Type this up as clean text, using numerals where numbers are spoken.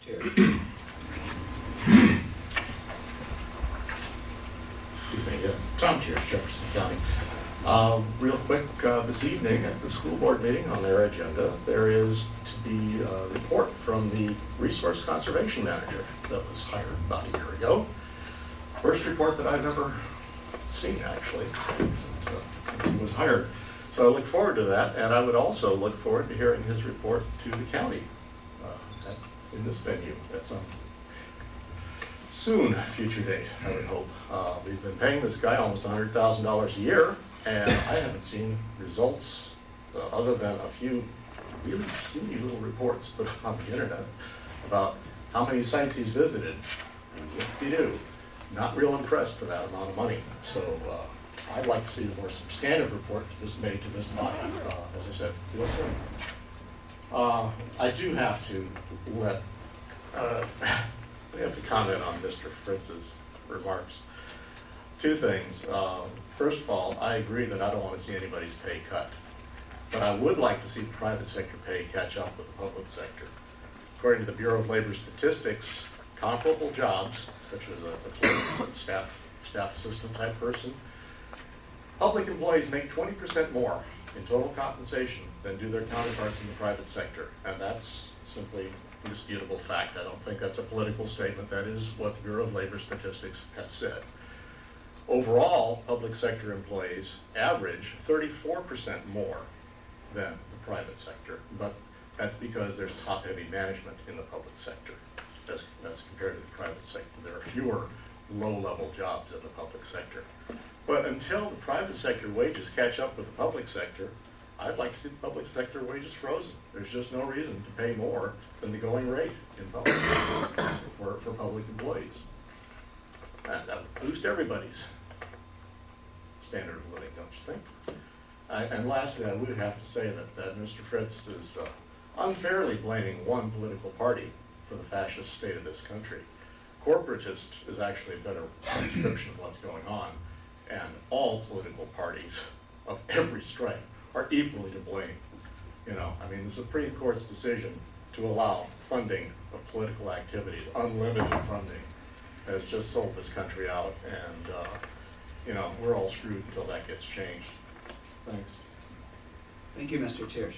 Thiersch. Tom Thiersch, Jefferson County. Real quick, this evening at the school board meeting on their agenda, there is to be a report from the resource conservation manager that was hired about a year ago. First report that I've ever seen, actually, since he was hired. So I look forward to that, and I would also look forward to hearing his report to the county in this venue at some soon future date, I would hope. We've been paying this guy almost $100,000 a year, and I haven't seen results other than a few really snooty little reports put on the internet about how many sites he's visited. Whoop-de-doo. Not real impressed for that amount of money. So I'd like to see a more substantive report made to this body, as I said, real soon. I do have to let we have to comment on Mr. Fritz's remarks. Two things. First of all, I agree that I don't want to see anybody's pay cut, but I would like to see the private sector pay catch up with the public sector. According to the Bureau of Labor Statistics, comparable jobs, such as a staff assistant type person, public employees make 20% more in total compensation than do their counterparts in the private sector, and that's simply indisputable fact. I don't think that's a political statement. That is what the Bureau of Labor Statistics has said. Overall, public sector employees average 34% more than the private sector, but that's because there's top-heavy management in the public sector as compared to the private sector. There are fewer low-level jobs in the public sector. But until the private sector wages catch up with the public sector, I'd like to see the public sector wages frozen. There's just no reason to pay more than the going rate in public for public employees. And that would boost everybody's standard of living, don't you think? And lastly, I would have to say that Mr. Fritz is unfairly blaming one political party for the fascist state of this country. Corporatist is actually a better description of what's going on, and all political parties of every stripe are equally to blame. You know, I mean, the Supreme Court's decision to allow funding of political activities, unlimited funding, has just sold this country out, and you know, we're all screwed until that gets changed. Thanks. Thank you, Mr. Thiersch.